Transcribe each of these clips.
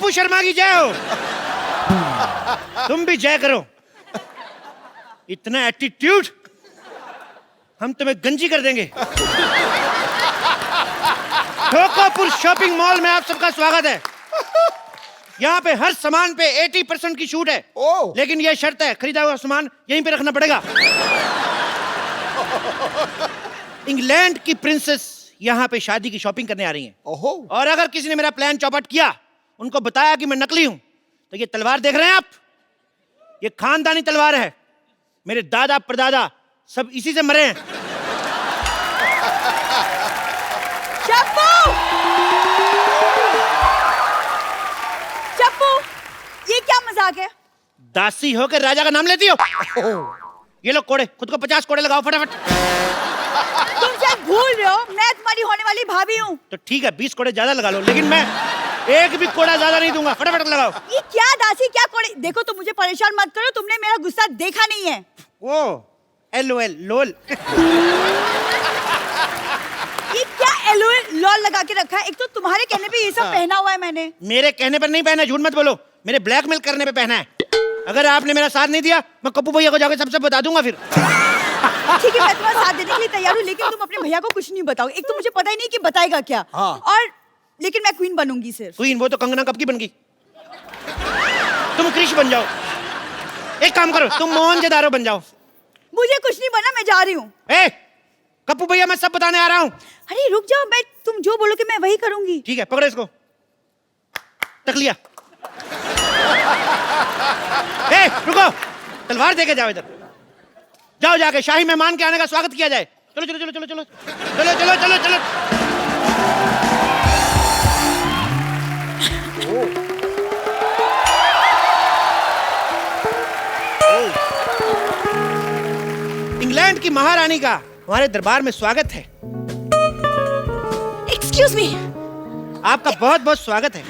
पप्पू शर्मा की जय हो। तुम भी जय करो। इतना एटीट्यूड, हम तुम्हें गंजी कर देंगे। ठोकापुर शॉपिंग मॉल में आप सबका स्वागत है। यहाँ पे हर सामान पे 80% की छूट है। लेकिन ये शर्त है, खरीदा हुआ सामान यहीं पे रखना पड़ेगा। इंग्लैंड की प्रिंसेस यहाँ पे शादी की शॉपिंग करने आ रही हैं। और अगर किसी ने मेरा प्लान चौपट किया, उनको बताया कि मैं नकली हूं, तो ये तलवार देख रहे हैं आप, ये खानदानी तलवार है। मेरे दादा परदादा सब इसी से मरे हैं। चप्पू! चप्पू, ये क्या मजाक है? दासी होकर राजा का नाम लेती हो? ये लो कोड़े, खुद को 50 कोड़े लगाओ फटाफट। तुम शायद भूल रहे हो, मैं तुम्हारी होने वाली भाभी हूँ। तो ठीक है, 20 कोड़े ज्यादा लगा लो, लेकिन मैं एक भी कोड़ा ज्यादा नहीं दूंगा। फटाफट लगाओ। ये क्या दासी, क्या कोड़े? देखो तुम मुझे परेशान मत करो, तुमने मेरा गुस्सा देखा नहीं है। वो LOL लोल। ये क्या LOL लॉल लगा के रखा है? एक तो तुम्हारे कहने पे ये सब पहना हुआ है मैंने। मेरे कहने पर नहीं पहना, झूठ मत बोलो। मेरे ब्लैकमेल करने पे पहना है। अगर आपने मेरा साथ नहीं दिया, मैं कप्पू भैया को जाकर सबसे बता दूंगा फिर। ठीक है, मैं तुम्हारा साथ देने के लिए तैयार हूँ, लेकिन तुम अपने भैया को कुछ नहीं बताओ। एक तो मुझे पता ही नहीं कि बताएगा क्या। और लेकिन मैं क्वीन बनूंगी सिर्फ। क्वीन? वो तो कंगना कब की बन गई। तुम क्रिश बन जाओ। एक काम करो, तुम मोहनजोदारो बन जाओ। मुझे कुछ नहीं बना, मैं जा रही हूँ। कप्पू भैया, मैं सब बताने आ रहा हूँ। अरे रुक जाओ, मैं तुम जो बोलोगे मैं वही करूंगी। ठीक है, पकड़ो इसको। तक लिया। रुको, तलवार देके जाओ इधर। जाओ, जाके शाही मेहमान के आने का स्वागत किया जाए। चलो चलो चलो चलो चलो चलो चलो चलो चलो। इंग्लैंड की महारानी का हमारे दरबार में स्वागत है। Excuse me. आपका बहुत बहुत स्वागत है।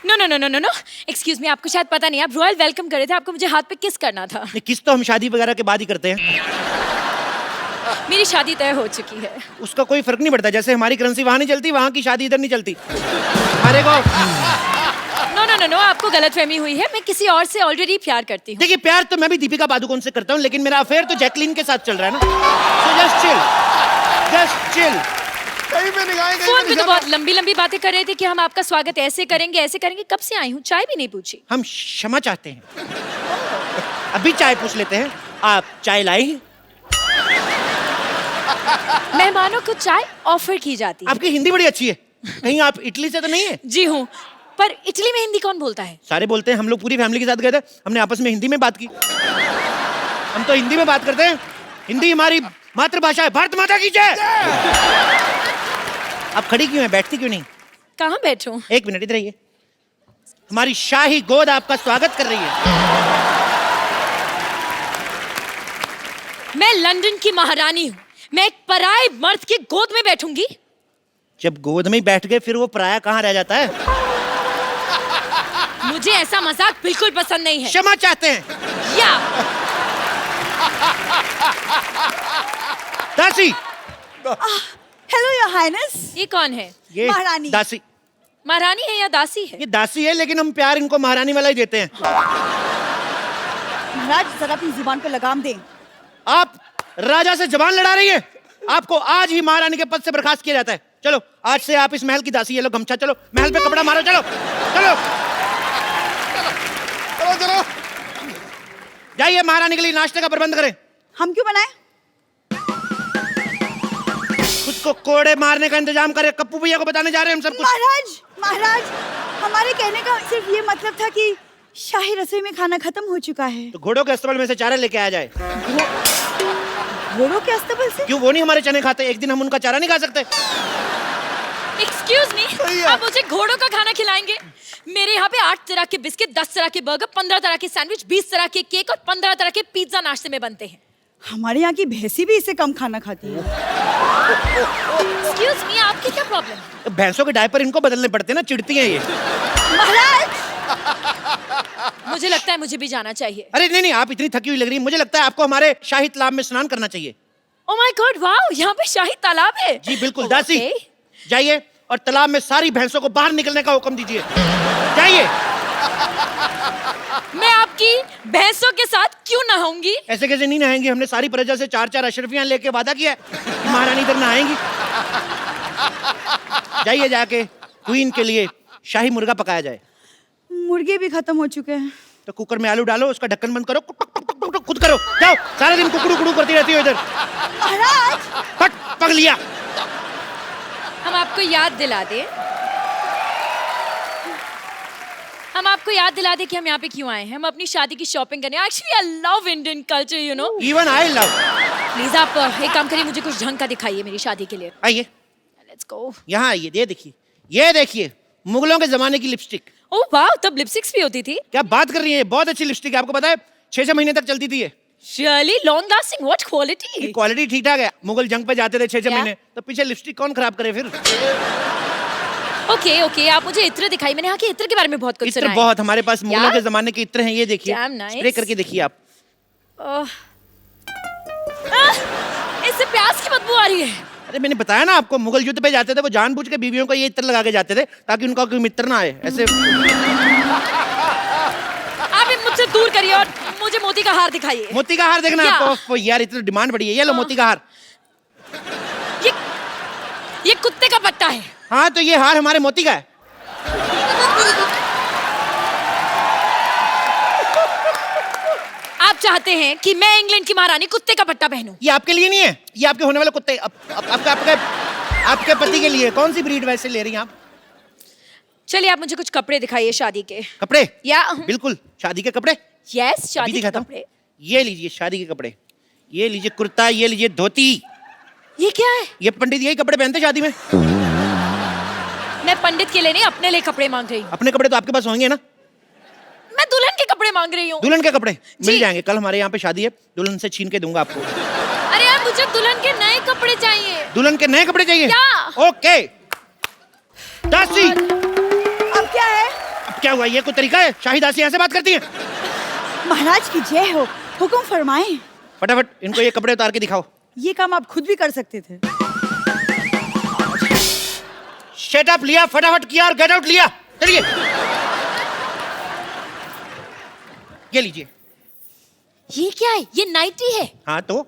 No no no no no no, excuse me, आपको शायद पता नहीं, आप रॉयल वेलकम कर रहे थे, आपको मुझे हाथ पे किस करना था। किस तो हम शादी वगैरह के बाद ही करते हैं। मेरी शादी तय हो चुकी है। उसका कोई फर्क नहीं पड़ता। जैसे हमारी करेंसी वहां नहीं चलती, वहां की शादी इधर नहीं चलती। हमारे को नो नो नो नो, आपको गलतफहमी हुई है, मैं किसी और से ऑलरेडी प्यार करती हूँ। देखिए, प्यार तो मैं भी दीपिका पादुकोण से करता हूँ, लेकिन मेरा अफेयर तो जैकलीन के साथ चल रहा है ना। So just chill, just chill। Phone पे तो बहुत लंबी लंबी बातें कर रहे थे कि हम आपका स्वागत ऐसे करेंगे ऐसे करेंगे। कब से आई हूँ, चाय भी नहीं पूछी। हम क्षमा चाहते हैं। अभी चाय पूछ लेते हैं। आप चाय लाई? मेहमानों को चाय ऑफर की जाती है। आपकी हिंदी बड़ी अच्छी है। कहीं आप इटली से तो नहीं है? जी हूँ, पर इटली में हिंदी कौन बोलता है? सारे बोलते हैं। हम लोग पूरी फैमिली के साथ गए थे, हमने आपस में हिंदी में बात की। हम तो हिंदी में बात करते हैं। हिंदी हमारी मातृभाषा है। भारत माता की जय। आप खड़ी क्यों हैं, बैठती क्यों नहीं? कहाँ बैठूं? एक मिनट इधर आइए। हमारी शाही गोद आपका स्वागत कर रही है। मैं लंदन की महारानी हूँ, मैं एक पराये मर्द की गोद में बैठूंगी? जब गोद में बैठ गए, फिर वो पराया कहाँ रह जाता है? मुझे ऐसा मजाक बिल्कुल पसंद नहीं है। क्षमा चाहते हैं। या दासी। Hello your highness. ये कौन है? ये महारानी। दासी। महारानी है या दासी है? ये दासी है, लेकिन हम प्यार इनको महारानी वाला ही देते हैं। महाराज, जरा अपनी जुबान पे लगाम दें। आप राजा से जबान लड़ा रही है। आपको आज ही महारानी के पद से बर्खास्त किया जाता है। चलो, आज से आप इस महल की दासी है। लो गमछा, चलो महल पे कपड़ा मारो। चलो चलो चलो चलो, जाइए महारानी के लिए नाश्ते का प्रबंध करें। हम क्यों बनाए? खुद को कोड़े मारने का इंतजाम करें। कप्पू भैया को बताने जा रहे हैं हम सब कुछ। महाराज, महाराज, हमारे कहने का सिर्फ ये मतलब था कि शाही रसोई में खाना खत्म हो चुका है। तो घोड़ों के अस्तबल में से चारा लेके आ जाए। घोड़ों के अस्तबल से? क्यों, वो नहीं हमारे चने खाते? एक दिन हम उनका चारा नहीं खा सकते? एक्सक्यूज मी, आप मुझे घोड़ों का खाना खिलाएंगे? मेरे यहाँ पे 8 तरह के बिस्किट, 10 तरह के बर्गर, 15 तरह के सैंडविच, 20 तरह के केक और 15 तरह के पिज्जा नाश्ते में बनते हैं। हमारे यहाँ की भैंसी भी इससे कम खाना खाती है। एक्सक्यूज मी, आपकी क्या प्रॉब्लम है? भैंसों के डायपर इनको बदलने पड़ते हैं ना, चिढ़ती हैं ये। महाराज, मुझे लगता है मुझे भी जाना चाहिए। अरे नहीं नहीं, आप इतनी थकी हुई लग रही है, मुझे लगता है आपको हमारे शाही तालाब में स्नान करना चाहिए। ओह माय गॉड, वाओ, यहाँ पे शाही तालाब है। जी बिल्कुल। दासी, जाइए और तालाब में सारी भैंसों को बाहर निकलने का हुक्म दीजिए। जाइए। मैं आपकी भैंसों के साथ क्यों नहाऊंगी? ऐसे कैसे नहीं नहाएंगी? हमने सारी प्रजा से 4-4 अशरफियां लेके वादा किया है, महारानी इधर नहाएंगी। जाइए, जाके क्वीन के लिए शाही मुर्गा पकाया जाए। मुर्गे भी खत्म हो चुके हैं। तो कुकर में आलू डालो, उसका ढक्कन बंद करो, खुद करो। जाओ, सारे दिन कुकड़ू कुकड़ू करती रहती हो इधर। महाराज फट पक लिया। हम आपको याद दिला दें कि हम यहाँ पे क्यों आए हैं। हम अपनी शादी की शॉपिंग करने। Actually I love Indian culture, you know. Even I love. Please आप एक काम करिए, मुझे कुछ ढंग का दिखाइए मेरी शादी के लिए। आइए, लेट्स गो। यहाँ आइए, ये देखिए मुगलों के जमाने की लिपस्टिक। ओह वाह, तब लिपस्टिक्स भी होती थी? क्या बात कर रही है, बहुत अच्छी लिपस्टिक है। आपको पता है 6-6 महीने तक चलती थी ये। Really long lasting, what quality? Quality ठीक ठाक है। मुगल जंग पे जाते थे 6-6 क्या? महीने, तो पीछे लिपस्टिक कौन खराब करे फिर। ओके, आप मुझे इत्र दिखाई। मैंने यहाँ के इत्र के बारे में बहुत कुछ इत्र सुना है। बहुत, हमारे पास मुगलों के जमाने के इत्र हैं, ये देखिए। Damn nice. स्प्रे करके देखिए आप। इससे प्याज की बदबू आ रही है। अरे मैंने बताया ना आपको, मुगल युद्ध पे जाते थे वो जानबूझ के बीवियों को ये इत्र लगा के जाते थे ताकि उनका कोई मित्र ना आए। ऐसे आप मुझसे दूर करिए और मुझे मोती का हार दिखाइए। मोती का हार देखना है क्या? आपको? यार इतनी डिमांड बढ़ी है, ये लो मोती का हार। ये कुत्ते का पट्टा है। हाँ, तो ये हार हमारे मोती का है। आप चाहते हैं कि मैं इंग्लैंड की महारानी कुत्ते का पट्टा पहनूं? ये आपके लिए नहीं है, ये आपके होने वाले कुत्ते, आपके पति के लिए। कौन सी ब्रीड वैसे ले रही हैं आप? चलिए आप मुझे कुछ कपड़े दिखाइए शादी के। कपड़े? या बिल्कुल, शादी के कपड़े। यस, शादी के दिखाता हूं। कपड़े। ये लीजिए शादी के कपड़े, ये लीजिए कुर्ता, ये लीजिए धोती। ये क्या है? ये पंडित यही कपड़े पहनते शादी में। मैं पंडित के लिए नहीं, अपने लिए कपड़े मांग रही हूँ। अपने कपड़े तो आपके पास होंगे ना? मैं दुल्हन के कपड़े मांग रही हूँ। दुल्हन के कपड़े मिल जी। जाएंगे, कल हमारे यहाँ पे शादी है, दुल्हन से छीन के दूंगा आपको। अरे यार, मुझे दुल्हन के नए कपड़े चाहिए। दुल्हन के नए कपड़े चाहिए? क्या? ओके। दासी, अब क्या है? अब क्या हुआ? ये कोई तरीका है? शाही दासी ऐसे बात करती है? महाराज की जय हो, हुक्म फरमाएं। फटाफट इनको ये कपड़े उतार के दिखाओ। ये काम आप खुद भी कर सकते थे। शट अप लिया, फटाफट किया और गेट आउट लिया। चलिए, ये लीजिए। ये क्या है? ये नाइटी है। हाँ तो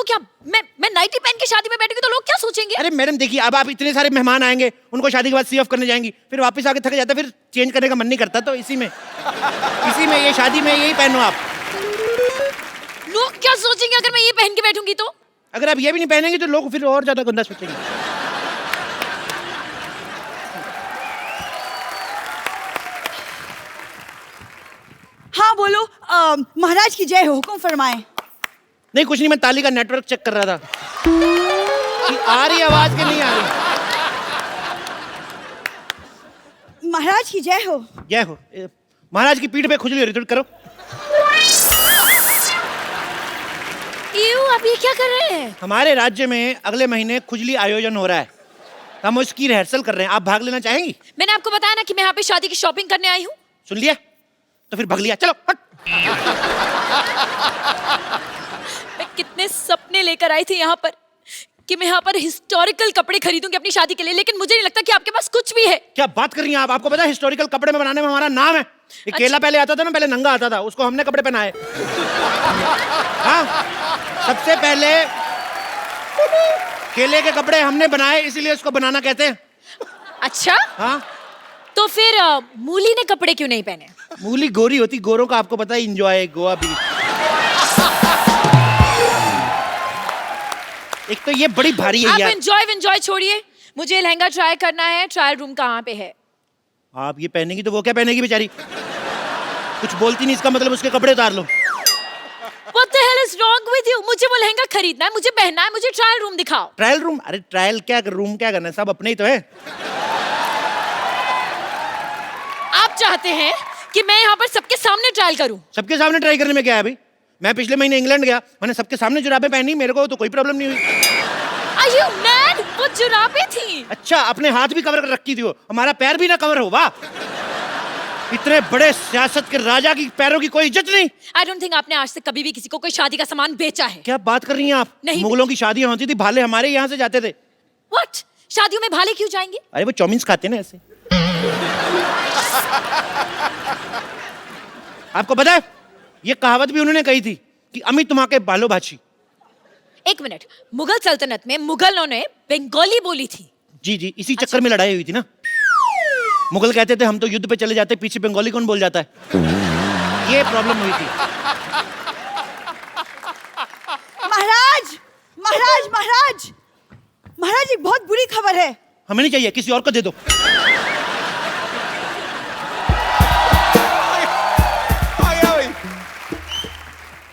क्या मैं नाइटी पहन के शादी में बैठूंगी तो लोग क्या सोचेंगे? अरे मैडम देखिए, अब आप इतने सारे मेहमान आएंगे, उनको शादी के बाद सी ऑफ करने जाएंगी, फिर वापस आके थक जाता, फिर चेंज करने का मन नहीं करता, तो इसी में ये शादी में यही पहनो आप। लोग क्या सोचेंगे अगर मैं ये पहन के बैठूंगी तो? अगर आप ये भी नहीं पहनेंगे तो लोग फिर और ज्यादा गंदा सोचेंगे। हाँ बोलो, महाराज की जय हो, हुक्म फरमाएं। नहीं कुछ नहीं, मैं ताली का नेटवर्क चेक कर रहा था कि आ रही आवाज कि नहीं आ रही। महाराज की जय हो। जय हो। महाराज की पीठ पे खुजली हो रही, थोड़ी करो। आप ये क्या कर रहे हैं? हमारे राज्य में अगले महीने खुजली आयोजन हो रहा है, हम उसकी रिहर्सल कर रहे हैं। आप भाग लेना चाहेंगी? मैंने आपको बताया ना कि मैं यहाँ पे शादी की शॉपिंग करने आई हूँ। सुन लिया? तो फिर भाग लिया, चलो हट। मैं कितने सपने लेकर आई थी यहाँ पर कि मैं यहाँ पर हिस्टोरिकल कपड़े खरीदूंगी अपनी शादी के लिए, लेकिन मुझे नहीं लगता कि आपके पास कुछ भी है। क्या बात कर रही हैं आप? आपको पता है हिस्टोरिकल कपड़े में बनाने में हमारा नाम है। ये केला पहले आता था ना, पहले नंगा आता था, उसको हमने कपड़े पहनाए। हाँ, सबसे पहले केले के कपड़े हमने बनाए, इसीलिए उसको बनाना कहते हैं। अच्छा, हाँ, तो फिर मूली ने कपड़े क्यों नहीं पहने? मूली गोरी होती, गोरों का आपको पता है एंजॉय गोवा बीच। एक तो ये बड़ी भारी है आप यार। एंजॉय छोड़िए, मुझे लहंगा ट्राई करना है। ट्रायल रूम कहाँ पे है? आप ये पहनेगी तो वो क्या पहनेगी बेचारी? कुछ बोलती नहीं, इसका मतलब उसके कपड़े उतार लो। What the hell is wrong with you? मुझे वो लहंगा खरीदना है, मुझे पहनना है, मुझे ट्रायल रूम दिखाओ। Trial room? अरे ट्रायल क्या, रूम क्या करना है, सब अपने ही तो है। आप चाहते हैं कि मैं यहाँ पर सबके सामने ट्रायल करूं? सबके सामने ट्राई करने में क्या है अभी? मैं पिछले महीने इंग्लैंड गया, मैंने सबके सामने जुराबें पहनी, मेरे को तो कोई प्रॉब्लम नहीं हुई। Are you mad? वो जुराबें थी। अच्छा, अपने हाथ भी कवर कर रखी थी वो, हमारा पैर भी ना कवर हो। वाह, इतने बड़े सियासत के राजा की पैरों की कोई इज्जत नहीं। I don't think आपने आज तक कभी भी किसी को कोई शादी का सामान बेचा है। क्या बात कर रही हैं आप? नहीं। मुगलों की शादियां होती थी, भाले हमारे यहाँ से जाते थे। What? शादियों में भाले क्यों जाएंगे? अरे वो चाउमीन खाते हैं ना ऐसे। आपको पता है ये कहावत भी उन्होंने कही थी कि अमी तुम्हारे बालो भाची। एक मिनट, मुगल सल्तनत में मुगलों ने बंगाली बोली थी। जी जी, इसी चक्कर में लड़ाई हुई थी ना। मुगल कहते थे हम तो युद्ध पे चले जाते, पीछे बंगाली कौन बोल जाता है, ये प्रॉब्लम हुई थी। महाराज महाराज महाराज महाराज, एक बहुत बुरी खबर है। हमें नहीं चाहिए, किसी और को दे दो।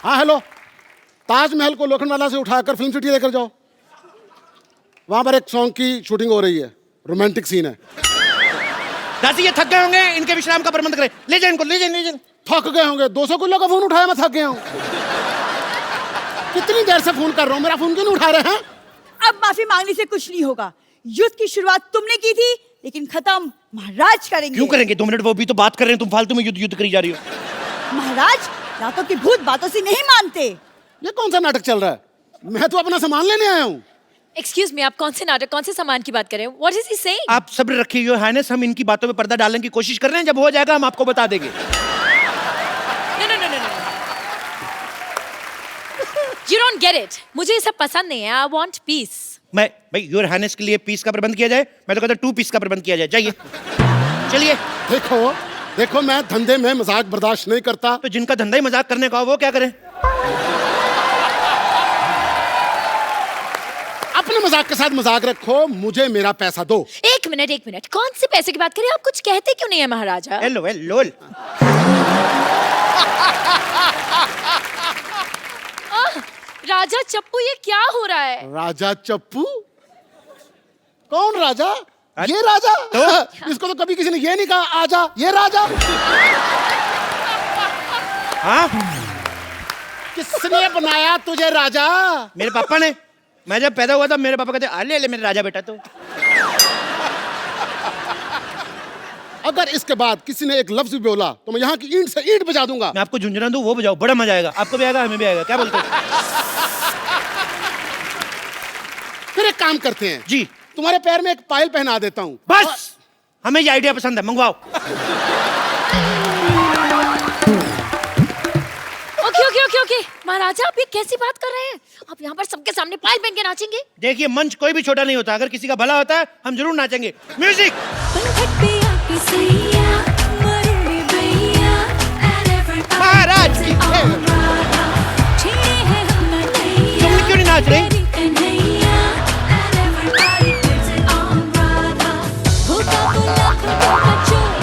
हाँ हेलो, ताजमहल को लोखंडवाला से उठाकर फिल्म सिटी लेकर जाओ। वहां पर एक सॉन्ग की शूटिंग हो रही है, रोमांटिक सीन है। दासी ये थक गए होंगे, इनके विश्राम का प्रबंध करें। ले जाए इनको, ले जाए, ले जाए। थक गए होंगे, 200 किलो का फोन उठाया, मैं थक गया हूँ। कितनी देर से फोन कर रहा हूँ, मेरा फोन क्यों नहीं उठा रहे हैं? अब माफी मांगने से कुछ नहीं होगा। युद्ध की शुरुआत तुमने की थी, लेकिन खत्म महाराज करेंगे। क्यों करेंगे? 2 मिनट, वो भी तो बात कर रहे हैं, तुम फालतू में युद्ध युद्ध करी जा रही हो। महाराज रातों की भूत बातों से नहीं मानते। ये कौन सा नाटक चल रहा है? मैं तो अपना सामान लेने आया हूँ। एक्सक्यूज मी, आप कौन से नाटक, कौन से सामान की बात कर रहे हैं? What is he saying? आप सब्र रखिए योर हाइनेस, हम इनकी बातों में पर्दा डालने की कोशिश कर रहे हैं, जब हो जाएगा हम आपको बता देंगे। No no no no no, you don't get it. मुझे ये सब पसंद नहीं है। I want peace. मैं भाई योर हाइनेस के लिए पीस का प्रबंध किया जाए, मैं तो कहता 2 पीस का प्रबंध किया जाए। जाइए, चलिए। देखो देखो, मैं धंधे में मजाक बर्दाश्त नहीं करता। तो जिनका धंधा ही मजाक करने का हो वो क्या करें? अपने मजाक के साथ मजाक रखो, मुझे मेरा पैसा दो। एक मिनट, कौन से पैसे की बात करें? आप कुछ कहते क्यों नहीं है महाराजा? Hello hello. राजा चप्पू, ये क्या हो रहा है? राजा चप्पू? कौन राजा? ये राजा? तो? इसको तो कभी किसी ने ये नहीं कहा आजा, ये राजा। हाँ, किसने बनाया तुझे राजा? मेरे पापा ने। मैं जब पैदा हुआ था मेरे पापा कहते ले ले मेरे राजा बेटा। तो अगर इसके बाद किसी ने एक लफ्ज भी बोला तो मैं यहाँ की ईंट से ईंट बजा दूंगा। मैं आपको झुंझुना दूं, वो बजाओ, बड़ा मजा आएगा। आपको भी आएगा, हमें भी आएगा। क्या बोलते हो? फिर एक काम करते हैं जी, तुम्हारे पैर में एक पायल पहना देता हूँ। बस हमें ये आइडिया पसंद है, मंगवाओ। ओके महाराजा, आप ये कैसी बात कर रहे हैं? आप यहाँ पर सबके सामने पायल पहन के नाचेंगे? देखिए, मंच कोई भी छोटा नहीं होता। अगर किसी का भला होता है हम जरूर नाचेंगे। म्यूजिक। महाराज की तुम क्यों नहीं नाच रही?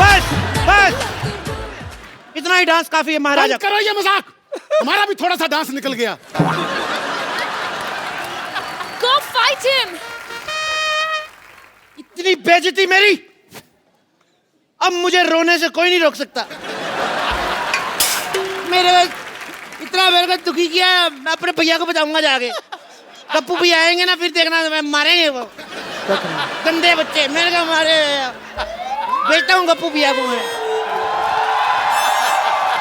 बस बस, इतना ही डांस काफी है महाराजा। बंद करो ये मजाक, हमारा भी थोड़ा सा डांस निकल गया। Go fight him! इतनी बेइज्जती मेरी, अब मुझे रोने से कोई नहीं रोक सकता। इतना मेरे को दुखी किया, मैं अपने भैया को बताऊंगा जाके। गप्पू भी आएंगे ना, फिर देखना मैं मारेंगे वो गंदे बच्चे। मेरे को मारे, बेचता हूँ गप्पू भैया को मैं।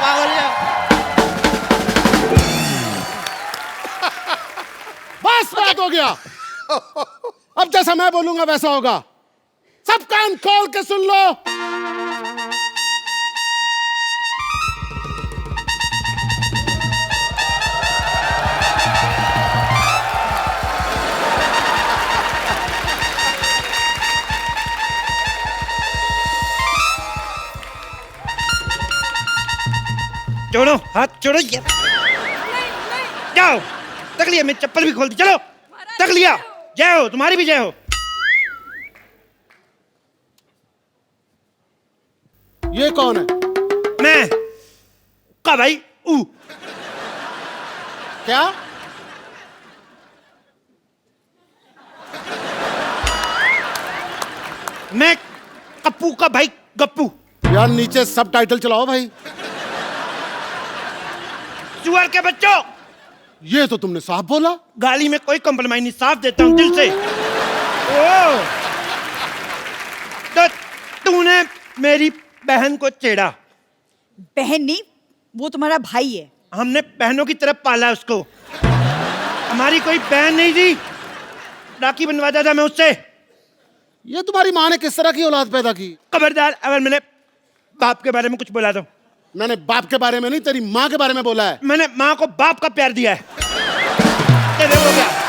पागल है। बस बात हो गया। अब जैसा मैं बोलूंगा वैसा होगा। सब कान खोल के सुन लो। छोड़ो हाथ, छोड़ो। जाओ, तक लिया, मैं चप्पल भी खोल दी। चलो, तक लिया। जय हो, तुम्हारी भी जय हो। ये कौन है? मैं का भाई ऊ। क्या? मैं कप्पू का भाई गप्पू। यार नीचे सब टाइटल चलाओ भाई। सुअर के बच्चों, ये तो तुमने साफ बोला। गाली में कोई कॉम्प्रोमाइज नहीं, साफ देता हूं दिल से। ओ, तो तूने मेरी बहन को छेड़ा। बहन नहीं, वो तुम्हारा भाई है। हमने बहनों की तरफ पाला उसको। हमारी कोई बहन नहीं थी, राखी बनवाता था मैं उससे। ये तुम्हारी माँ ने किस तरह की औलाद पैदा की? खबरदार अगर मैंने बाप के बारे में कुछ बोला तो। मैंने बाप के बारे में नहीं, तेरी माँ के बारे में बोला है। मैंने माँ को बाप का प्यार दिया है। ये देखो क्या